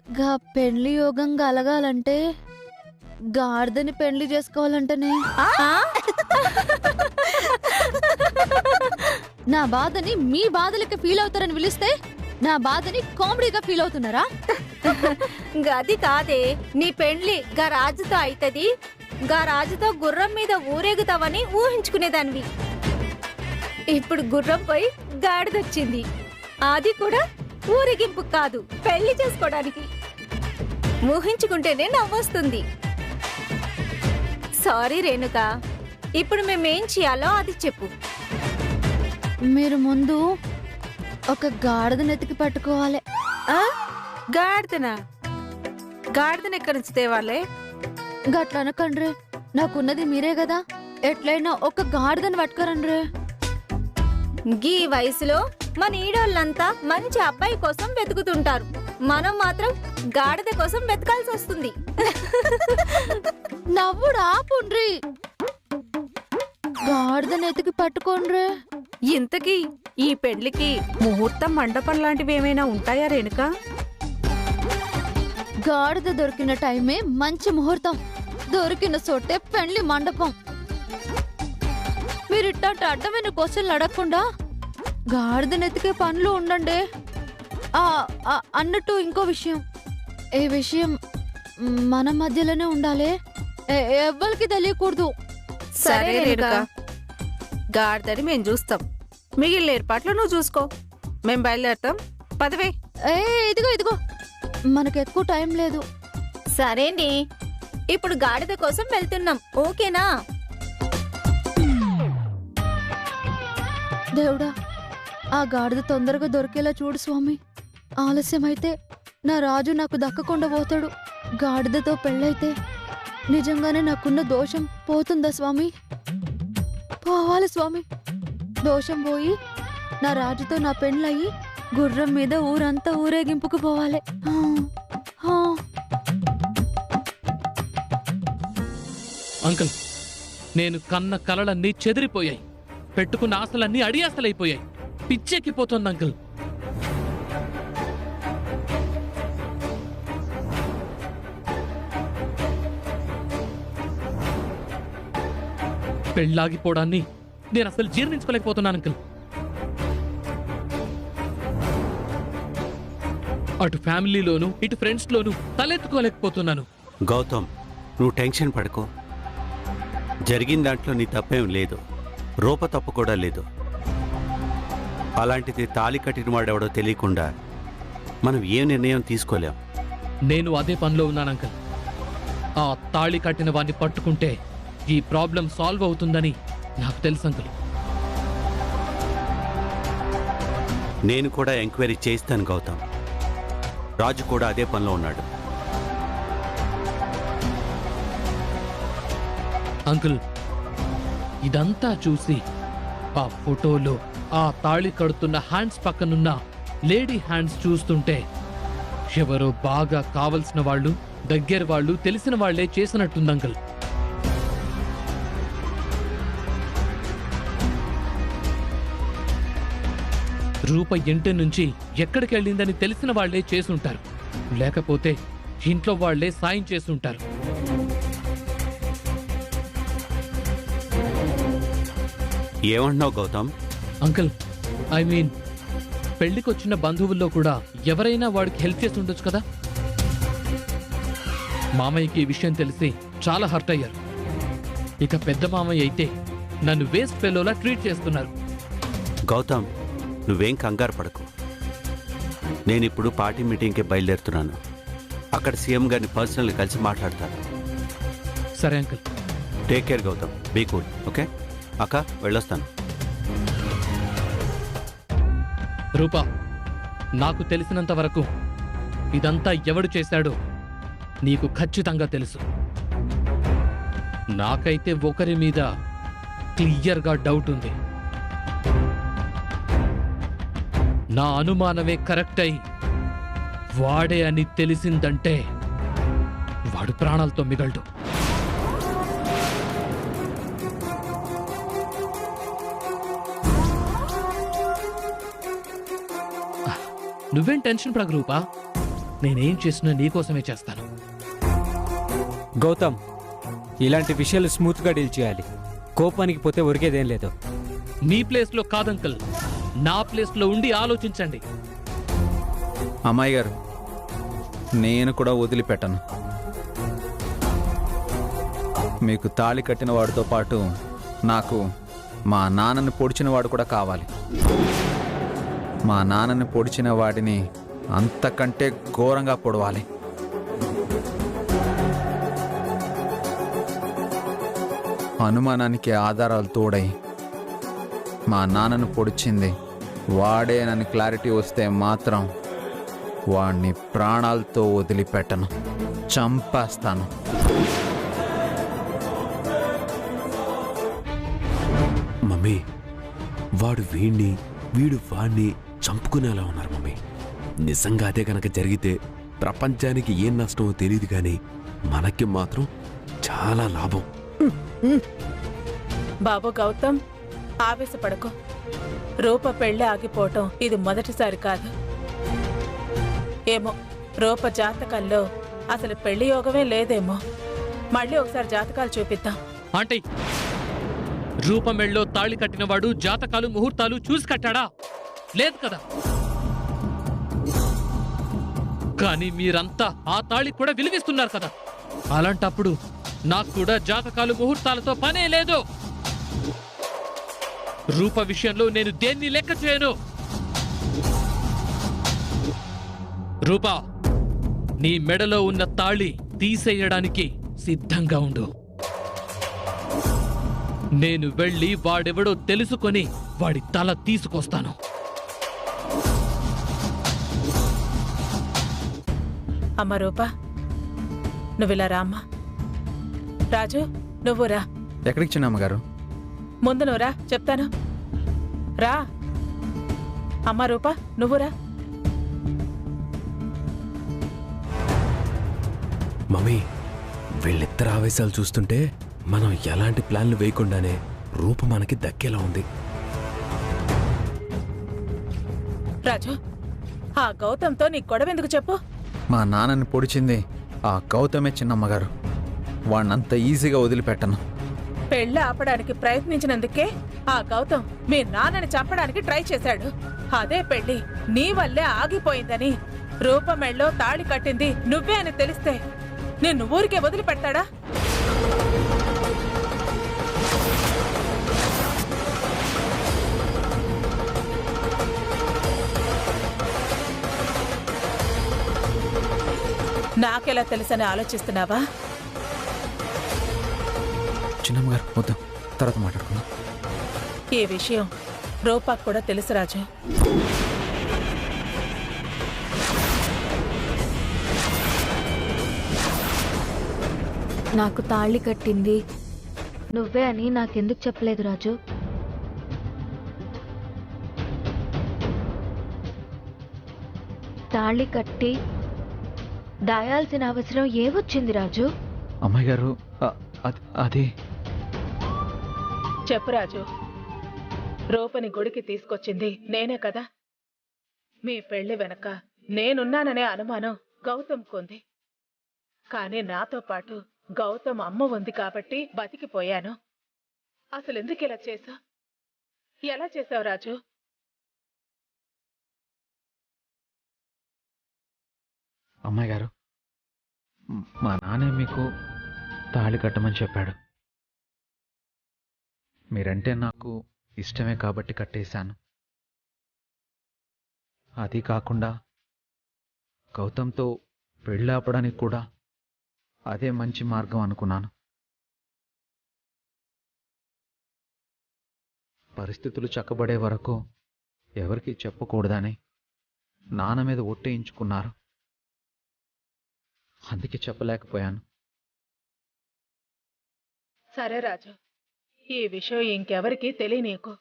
గా పెళ్లి యోగం కలగాలంటే గాడిదని పెళ్లి చేసుకోవాలంటేనే నా బాధని మీ బాధలకి ఫీల్ అవుతారని పిలిస్తే నా బాధని కామెడీగా ఫీల్ అవుతున్నారా? గది కాదే, నీ పెళ్లి గా రాజుతో అయితది, గా రాజుతో గుర్రం మీద ఊరేగుతావని ఊహించుకునేదానివి. ఇప్పుడు గుర్రంపై గాడిదొచ్చింది, అది కూడా ఊరేగింపు కాదు, పెళ్లి చేసుకోవడానికి. ఊహించుకుంటేనే నవ్వొస్తుంది. సారీ రేణుక, ఇప్పుడు మేమేం చేయాలో అది చెప్పు. మీరు ముందు ఒక గాడిదని ఎతికి పట్టుకోవాలి. గాడిదనా? గాడిదని ఎక్కడి నుంచి తేవాలే? గట్ల అనకండ్రే, నాకున్నది మీరే కదా, ఎట్లయినా ఒక గాడిదని పట్టుకోరండ్రే. గీ వయసులో మన ఈడోళ్ళంతా మంచి అబ్బాయి కోసం వెతుకుతుంటారు, మనం మాత్రం గాడిద కోసం వెతకాల్సి వస్తుంది. నవ్వుడు ఆపుండ్రి, గాడిదని ఎతికి పట్టుకోండ్రే. ఇంతకీ ఈ పెళ్లికి ముహూర్తం మండపం లాంటివి ఏమైనా ఉంటాయా రేణుక? గాడిద దొరికిన టైమే మంచి ముహూర్తం, దొరికిన చోటే పెళ్లి మండపం. మీరు ఇట్లాంటి అడ్డమైన క్వశ్చన్లు అడగకుండా గాడిదని ఎతికే పనులు ఉండండి. అన్నట్టు ఇంకో విషయం, ఈ విషయం మన మధ్యలోనే ఉండాలి, ఎవ్వరికి తెలియకూడదు. సరే రేణుక, గాడిదని మేం చూస్తాం, మిగిలిన ఏర్పాట్లు నువ్వు చూసుకో. మేం బయలుదేరుతాం, పదవే. ఇదిగో మనకు ఎక్కువ టైం లేదు. సరేండి, ఇప్పుడు గాడిద కోసం వెళ్తున్నాం, ఓకేనా? దేవుడా, ఆ గాడిద తొందరగా దొరికేలా చూడు స్వామి. ఆలస్యమైతే నా రాజు నాకు దక్కకుండా పోతాడు. గాడిదతో పెళ్ళైతే నిజంగానే నాకున్న దోషం పోతుందా స్వామి? పోవాలి స్వామి, దోషం పోయి నా రాజుతో నా పెళ్ళయి గుర్రం మీద ఊరంతా ఊరేగింపుకు పోవాలి. అంకుల్, నేను కన్న కలలన్నీ చెదిరిపోయాయి, పెట్టుకున్న ఆశలన్నీ అడియాసలైపోయాయి, పిచ్చెక్కిపోతుంది అంకుల్. పెళ్ళాగిపోవడాన్ని నేను అసలు జీర్ణించుకోలేకపోతున్నాను అంకుల్. అటు ఫ్యామిలీలోను ఇటు ఫ్రెండ్స్ లోను తలెత్తుకోలేకపోతున్నాను. గౌతమ్, నువ్వు టెన్షన్ పడకో. జరిగిన దాంట్లో నీ తప్పేం లేదు, రూప తప్పు కూడా లేదు. అలాంటిది తాళి కట్టిన వాడెవడో తెలియకుండా మనం ఏ నిర్ణయం తీసుకోలేం. నేను అదే పనిలో ఉన్నాను అంకుల్. ఆ తాళి కట్టిన వాడిని పట్టుకుంటే ఈ ప్రాబ్లం సాల్వ్ అవుతుందని నాకు తెలుసు అంకుల్. నేను కూడా ఎంక్వైరీ చేస్తాను గౌతమ్. రాజు కూడా అదే పనిలో ఉన్నాడు. అంకుల్, ఇదంతా చూసి ఆ ఫోటోలో ఆ తాళి కడుతున్న హ్యాండ్స్ పక్కనున్న లేడీ హ్యాండ్స్ చూస్తుంటే ఎవరో బాగా కావలసిన వాళ్ళు, దగ్గర వాళ్ళు, తెలిసిన వాళ్లే చేసినట్టుంది అంకుల్. రూప ఇంటి నుంచి ఎక్కడికి వెళ్ళిందని తెలిసిన వాళ్లే చేసుంటారు, లేకపోతే ఇంట్లో వాళ్లే సాయం చేసుంటారు. ఏమంటున్నావు గౌతమ్? అంకుల్, ఐ మీన్ పెళ్లికొచ్చిన బంధువుల్లో కూడా ఎవరైనా వాడికి హెల్ప్ చేసి ఉండొచ్చు కదా. మామయ్యకి ఈ విషయం తెలిసి చాలా హర్ట్ అయ్యారు. ఇక పెద్ద మామయ్య అయితే నన్ను వేస్ట్ ఫెలోలా ట్రీట్ చేస్తున్నారు. గౌతమ్, నువ్వేం కంగారు పడకు. నేనిప్పుడు పార్టీ మీటింగ్కి బయలుదేరుతున్నాను. అక్కడ సీఎం గారిని పర్సనల్గా కలిసి మాట్లాడతాను. సరే uncle. Take care Gautam, be cool. Okay అక్క, వెళ్ళొస్తాను. రూపా, నాకు తెలిసినంత వరకు ఇదంతా ఎవడు చేశాడో నీకు ఖచ్చితంగా తెలుసు. నాకైతే ఒకరి మీద క్లియర్గా డౌట్ ఉంది. నా అనుమానమే కరెక్ట్ అయి వాడే అని తెలిసిందంటే వాడు ప్రాణాలతో మిగలడు. నువ్వేం టెన్షన్ పడకు రూపా, నేనేం చేసినా నీకోసమే చేస్తాను. గౌతమ్, ఇలాంటి విషయాలు స్మూత్గా డీల్ చేయాలి. కోపానికి పోతే ఒరిగేదేం లేదు. మీ ప్లేస్లో కాదంకల్, నా ప్లేస్లో ఉండి ఆలోచించండి. అమ్మాయి గారు, నేను కూడా వదిలిపెట్టను. మీకు తాళి కట్టిన వాడితో పాటు నాకు మా నాన్నని పొడిచిన వాడు కూడా కావాలి. మా నాన్నని పొడిచిన వాడిని అంతకంటే ఘోరంగా పొడవాలి. అనుమానానికి ఆధారాలు తోడై మా నాన్నను పొడిచింది వాడేనని క్లారిటీ వస్తే మాత్రం వాడిని ప్రాణాలతో వదిలిపెట్టను, చంపేస్తాను. మమ్మీ, వాడు వీణ్ణి వీడు వాణ్ణి చంపుకునేలా ఉన్నారు మమ్మీ. నిజంగా అదే కనుక జరిగితే ప్రపంచానికి ఏం నష్టమో తెలియదు కానీ మనకి మాత్రం చాలా లాభం. బాబు గౌతమ్, ఆవేశపడకు. రూప పెళ్ళి ఆగిపోవటం ఇది మొదటిసారి కాదు. ఏమో, రూప జాతకాల్లో అసలు పెళ్లి యోగమే లేదేమో. మళ్ళీ ఒకసారి జాతకాలు చూపిద్దాం. ఆంటీ, రూపమెళ్ళో తాళి కట్టినవాడు జాతకాలు ముహూర్తాలు చూసి కట్టాడా? లేదు కదా. కానీ మీరంతా ఆ తాళి కూడా విలువిస్తున్నారు కదా. అలాంటప్పుడు నాకు కూడా జాతకాలు ముహూర్తాలతో పనే లేదు. రూప విషయంలో నేను దేన్ని లెక్క చేయను. రూపా, నీ మెడలో ఉన్న తాళి తీసేయడానికి సిద్ధంగా ఉండు. నేను వెళ్ళి వాడెవడో తెలుసుకొని వాడి తల తీసుకొస్తాను. అమ్మ రూప, నువ్విలా రామ్మా. రాజు, నువ్వు రా. ఎక్కడికి చిన్నమ్మగారు? ముందు నువ్వు రా, చెప్తాను. రా. అమ్మ రూప, నువ్వు రా. మమ్మీ, వీళ్ళిద్దరు ఆవేశాలు చూస్తుంటే మనం ఎలాంటి ప్లాన్లు వేయకుండానే రూప మనకి దక్కేలా ఉంది. రాజు, ఆ గౌతమ్తో నీ గొడవ ఎందుకు చెప్పు? మా నాన్నని పొడిచింది ఆ గౌతమే చిన్నమ్మగారు. వాణ్ణంత ఈజీగా వదిలిపెట్టను. పెళ్లి ఆపడానికి ప్రయత్నించినందుకే ఆ గౌతమ్ మీ నాన్నని చంపడానికి ట్రై చేశాడు. అదే పెళ్లి నీ వల్లే ఆగిపోయిందని, రూపమెళ్ళో తాళి కట్టింది నువ్వే అని తెలిస్తే నిన్ను ఊరికే వదిలిపెడతాడా? నాకెలా తెలుసని ఆలోచిస్తున్నావా? చిన్నమ్మగారు వద్దాం, తర్వాత మాట్లాడుకుందాం. ఈ విషయం రూపాకు కూడా తెలుసు రాజు. నాకు తాళి కట్టింది నువ్వే అని నాకెందుకు చెప్పలేదు రాజు? తాళి కట్టి దాయాల్సిన అవసరం ఏమొచ్చింది రాజు? అమ్మాయి గారు, అది చెప్పు రాజు. రూపని గుడికి తీసుకొచ్చింది నేనే కదా. మీ పెళ్లి వెనక నేనున్నాననే అనుమానం గౌతమ్కుంది. కానీ నాతో పాటు గౌతమ్ అమ్మ ఉంది కాబట్టి బతికిపోయాను. అసలెందుకు ఇలా చేశా? ఎలా చేశావు రాజు? అమ్మాయి గారు, మా నాన్న మీకు తాళి కట్టమని చెప్పాడు. మీరంటే నాకు ఇష్టమే కాబట్టి కట్టేశాను. అది కాకుండా గౌతమ్తో పెళ్ళి ఆపడానికి కూడా అదే మంచి మార్గం అనుకున్నాను. పరిస్థితులు చక్కబడే వరకు ఎవరికీ చెప్పకూడదని నాన్న మీద ఒట్టేయించుకున్నారు. అందుకే చెప్పలేకపోయాను. సరే రాజు, ఈ విషయం ఇంకెవరికీ తెలియనీకు.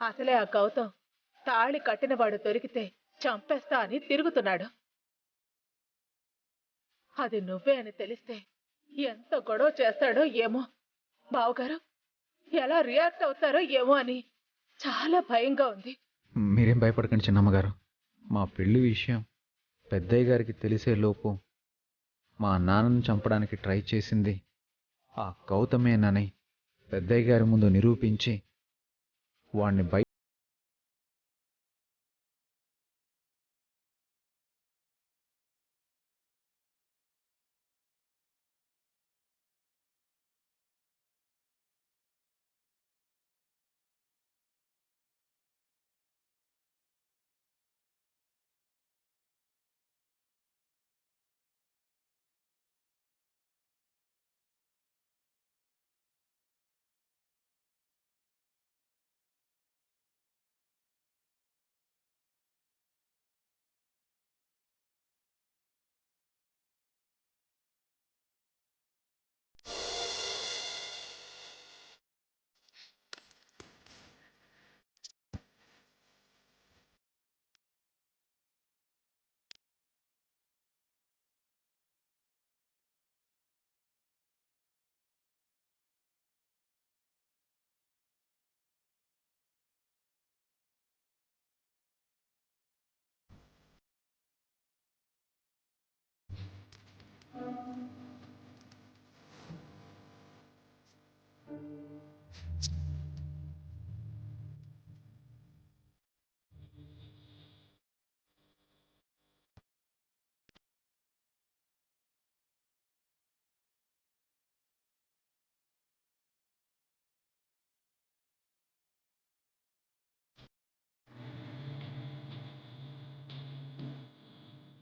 అసలే ఆ గౌతమ్ తాళి కట్టినవాడు దొరికితే చంపేస్తా అని తిరుగుతున్నాడు. అది నువ్వే అని తెలిస్తే ఎంత గొడవ చేస్తాడో ఏమో. బావగారు ఎలా రియాక్ట్ అవుతారో ఏమో అని చాలా భయంగా ఉంది. మీరేం భయపడకండి చిన్నమ్మగారు. మా పెళ్లి విషయం పెద్దయ్య గారికి తెలిసే లోపు మా నాన్నను చంపడానికి ట్రై చేసింది ఆ గౌతమేనని పెద్దయ్య గారి ముందు నిరూపించి వాణ్ణి బయట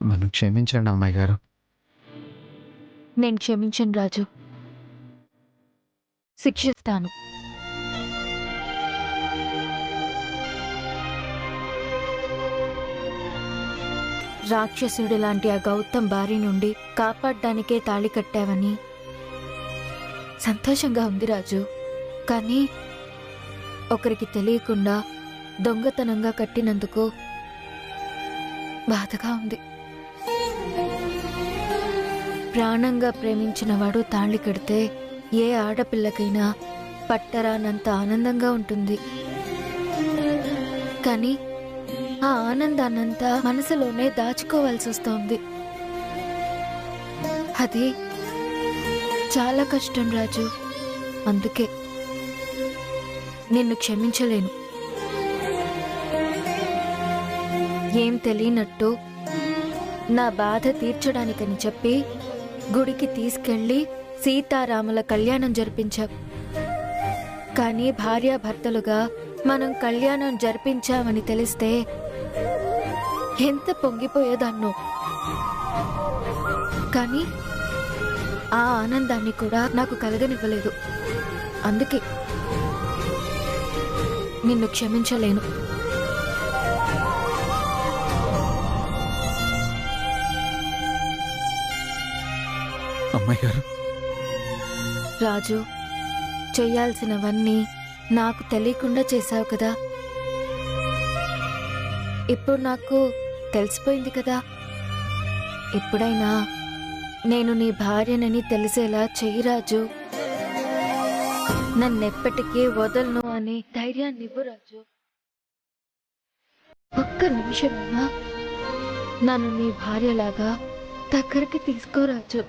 నన్ను క్షమించండి అమ్మాయి గారు. నేను క్షమించను రాజు, శిక్షిస్తాను. రాక్షసుడి లాంటి ఆ గౌతమ్ బారి నుండి కాపాడడానికే తాళి కట్టావని సంతోషంగా ఉంది రాజు. కానీ ఒకరికి తెలియకుండా దొంగతనంగా కట్టినందుకు బాధగా ఉంది. ప్రాణంగా ప్రేమించిన వాడు తాళి కడితే ఏ ఆడపిల్లకైనా పట్టరానంత ఆనందంగా ఉంటుంది. కానీ ఆ ఆనందాన్నంతా మనసులోనే దాచుకోవాల్సి వస్తోంది. అది చాలా కష్టం రాజు. అందుకే నిన్ను క్షమించలేను. ఏం తెలియనట్టు నా బాధ తీర్చడానికని చెప్పి గుడికి తీసుకెళ్లి సీతారాముల కళ్యాణం జరిపించావు. కానీ భార్యాభర్తలుగా మనం కళ్యాణం జరిపించామని తెలిస్తే ఎంత పొంగిపోయేదాన్నో. కానీ ఆ ఆనందాన్ని కూడా నాకు కలగనివ్వలేదు. అందుకే నిన్ను క్షమించలేను. అమ్మాయి గారు, రాజు, చెయ్యాల్సినవన్నీ నాకు తెలియకుండా చేశావు కదా. ఇప్పుడు నాకు తెలిసిపోయింది కదా. ఎప్పుడైనా నేను నీ భార్యనని తెలిసేలా చెయ్యి రాజు. నన్నెప్పటికీ వదలను అనే ధైర్యాన్ని ఇవ్వు రాజు. ఒక్క నిమిషమైనా నన్ను నీ భార్యలాగా దగ్గరికి తీసుకోరాజు.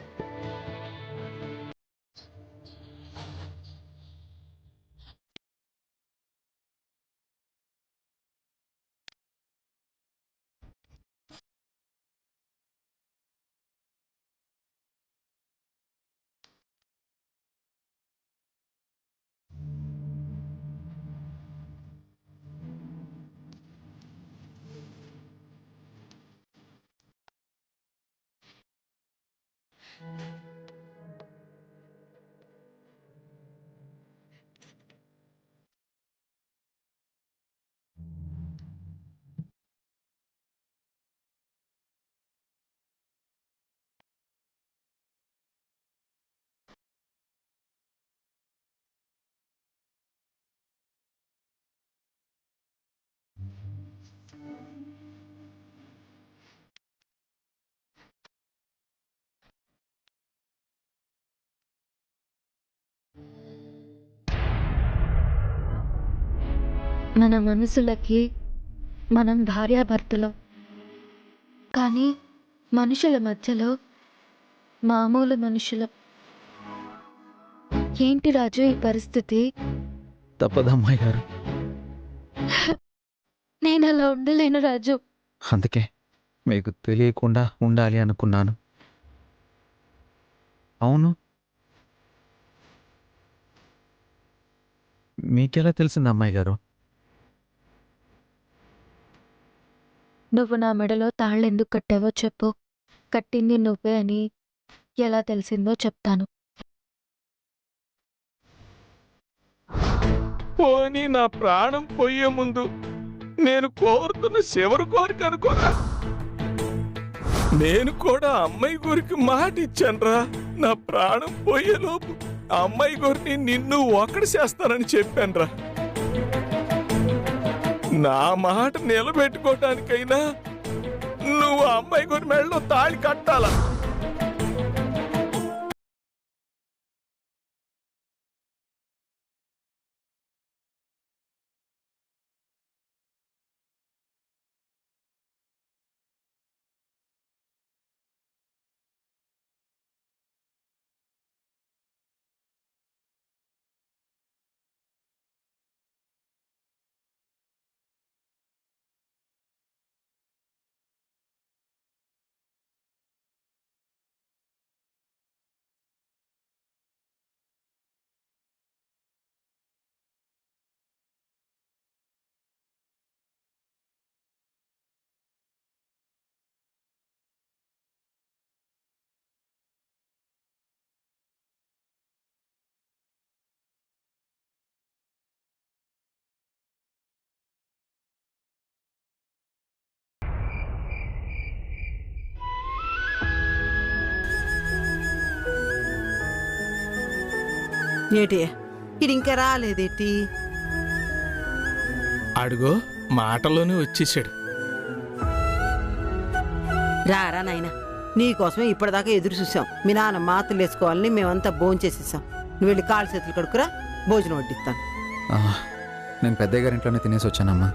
మన మనసులకి మనం భార్యాభర్తలం. కానీ మనుషుల మధ్యలో మామూలు మనుషుల. ఏంటి రాజు ఈ పరిస్థితి? తప్పదమ్మాయి గారు. నేను అలా ఉండలేను రాజు. అందుకే మీకు తెలియకుండా ఉండాలి అనుకున్నాను. అవును, మీకెలా తెలిసింది అమ్మాయి గారు? నువ్వు నా మెడలో తాళ్ళు ఎందుకు కట్టావో చెప్పు. కట్టింది నువ్వే అని ఎలా తెలిసిందో చెప్తాను. పోనీ నా ప్రాణం పోయే ముందు నేను కోరుతున్న చివరి కోరిక అనుకోరా. నేను కూడా అమ్మాయి గురికి మాట ఇచ్చానురా. నా ప్రాణం పోయేలోపు ఆ అమ్మాయి గురిని నిన్ను ఒకటి చేస్తానని చెప్పానురా. నా మాట నిలబెట్టుకోవటానికైనా నువ్వు ఆ అమ్మాయి గురి మెడలో తాళి కట్టాలా. ఏటి ఇది ఇంకా రాలేదేటి? అడుగో మాటలోనే వచ్చేసాడు. రారా నాయన, నీకోసమే ఇప్పటిదాకా ఎదురు చూసాం. మీ నాన్న మాతలు వేసుకోవాలని మేమంతా భోంచేసేసాం. నువ్వు వెళ్ళి కాళ్ళు చేతులు కడుక్కురా, భోజనం వడ్డిస్తాను. నేను పెద్దయ్య గారి ఇంట్లోనే తినేసి వచ్చానమ్మా.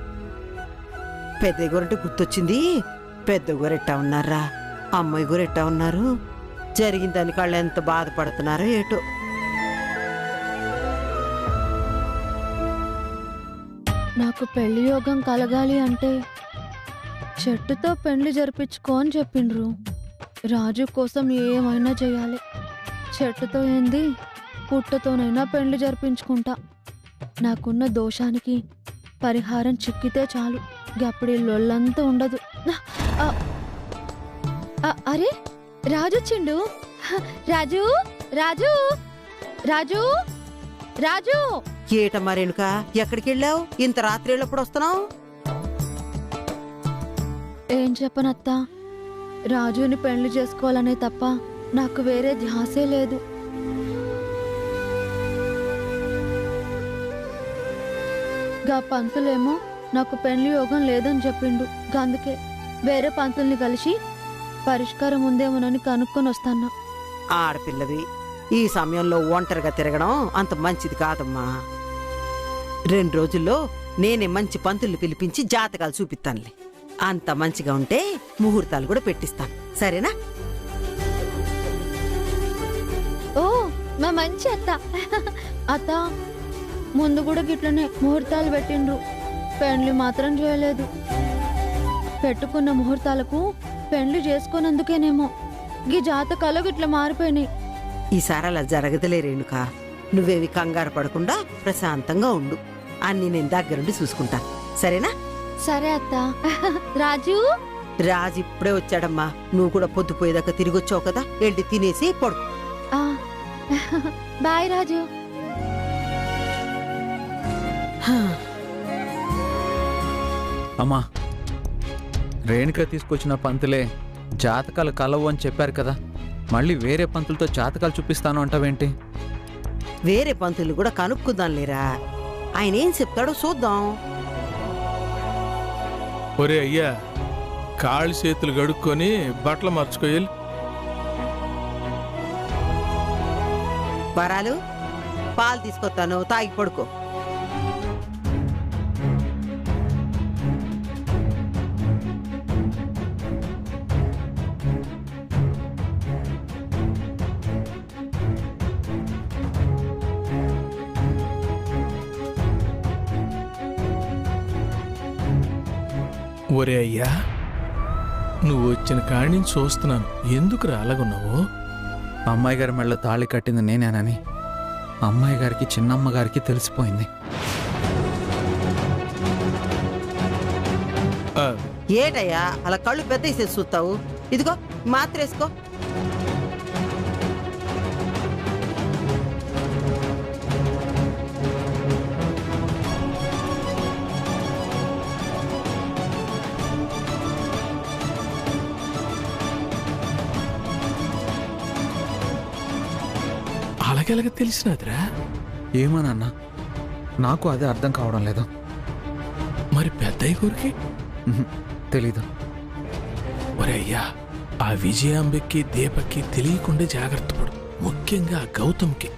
పెద్దయ్య గోరంటే గుర్తొచ్చింది. పెద్ద గోరెట్టా ఉన్నారా, అమ్మాయి గోరెట్టా ఉన్నారు? జరిగిన దానికి వాళ్ళు ఎంత బాధపడుతున్నారో ఏటో. నాకు పెళ్లి యోగం కలగాలి అంటే చెట్టుతో పెళ్లి జరిపించుకో అని చెప్పిండ్రు. రాజు కోసం ఏమైనా చేయాలి. చెట్టుతో ఏంది, పుట్టతోనైనా పెళ్లి జరిపించుకుంటా. నాకున్న దోషానికి పరిహారం చిక్కితే చాలు. గప్పుడు లొల్లంతా ఉండదు. అరే రాజు చిండు. రాజు రాజు రాజు రాజు. ఏటమ్మా రేణుక, ఎక్కడికి వెళ్ళావు? ఇంత రాత్రి ఎప్పుడు వస్తున్నావు? ఏం చెప్పనత్తా, రాజుని పెళ్లి చేసుకోవాలనే తప్ప నాకు వేరే ధ్యాసే లేదు. గా పంతులేమో నాకు పెళ్లి యోగం లేదని చెప్పిండు. అందుకే వేరే పంతుల్ని కలిసి పరిష్కారం ఉందేమోనని కనుక్కొని వస్తాను. ఆడపిల్లవి ఈ సమయంలో ఒంటరిగా తిరగడం అంత మంచిది కాదమ్మా. 2 రోజుల్లో నేనే మంచి పంతుల్ని పిలిపించి జాతకాలు చూపిస్తానులే. అంత మంచిగా ఉంటే ముహూర్తాలు కూడా పెట్టిస్తాను, సరేనా? ఓ మా మంచి అత్త. అత్త ముందు కూడా గిట్లనే ముహూర్తాలు పెట్టిండ్రు, పెండ్లి మాత్రం చేయలేదు. పెట్టుకున్న ముహూర్తాలకు పెండ్లి చేసుకున్నందుకేనేమో గీ జాతకాలు గిట్లా మారిపోయినాయి. ఈసారి అలా జరగదులే రేణుక. నువ్వేవి కంగారు పడకుండా ప్రశాంతంగా ఉండు. అన్ని నేను దగ్గరుండి చూసుకుంటాను, సరేనా? సరే అత్త. రాజు రాజు ఇప్పుడే వచ్చాడమ్మా. నువ్వు కూడా పొద్దుపోయేదాకా తిరిగి వచ్చావు కదా, వెళ్ళి తినేసి పడుకో. బాయ్ రాజు. అమ్మా, రేణుక తీసుకొచ్చిన పంతులే జాతకాలు కలవు అని చెప్పారు కదా, మళ్ళీ వేరే పంతులతో జాతకాలు చూపిస్తాను అంటావేంటి? వేరే పంతులు కూడా కనుక్కుందాం లేరా, ఆయన ఏం చెప్తాడో చూద్దాం. ఒరే అయ్యా, కాళ్ళు చేతులు గడుక్కొని బట్టలు మార్చుకోవాలి. వరాలు, పాలు తీసుకొస్తాను, తాగి పడుకో. ఒరే అయ్యా, నువ్వు వచ్చిన కాడి నుంచి చూస్తున్నాను. ఎందుకు అలాగున్నావు? అమ్మాయి గారి మెడలో తాళి కట్టింది నేనేనని అమ్మాయి గారికి చిన్నమ్మ గారికి తెలిసిపోయింది. ఏటయ్యా అలా కళ్ళు పెద్ద వేసేసి చూస్తావు? ఇదిగో మాత్ర వేసుకో. అలాగెలాగ తెలిసినదిరా? ఏమోనన్నా, నాకు అదే అర్థం కావడం లేదు. మరి పెద్దయ్య గారికి తెలీదు. ఒరే అయ్యా, ఆ విజయాంబకి దీపక్కి తెలియకుండా జాగ్రత్త పడు, ముఖ్యంగా గౌతమ్కి.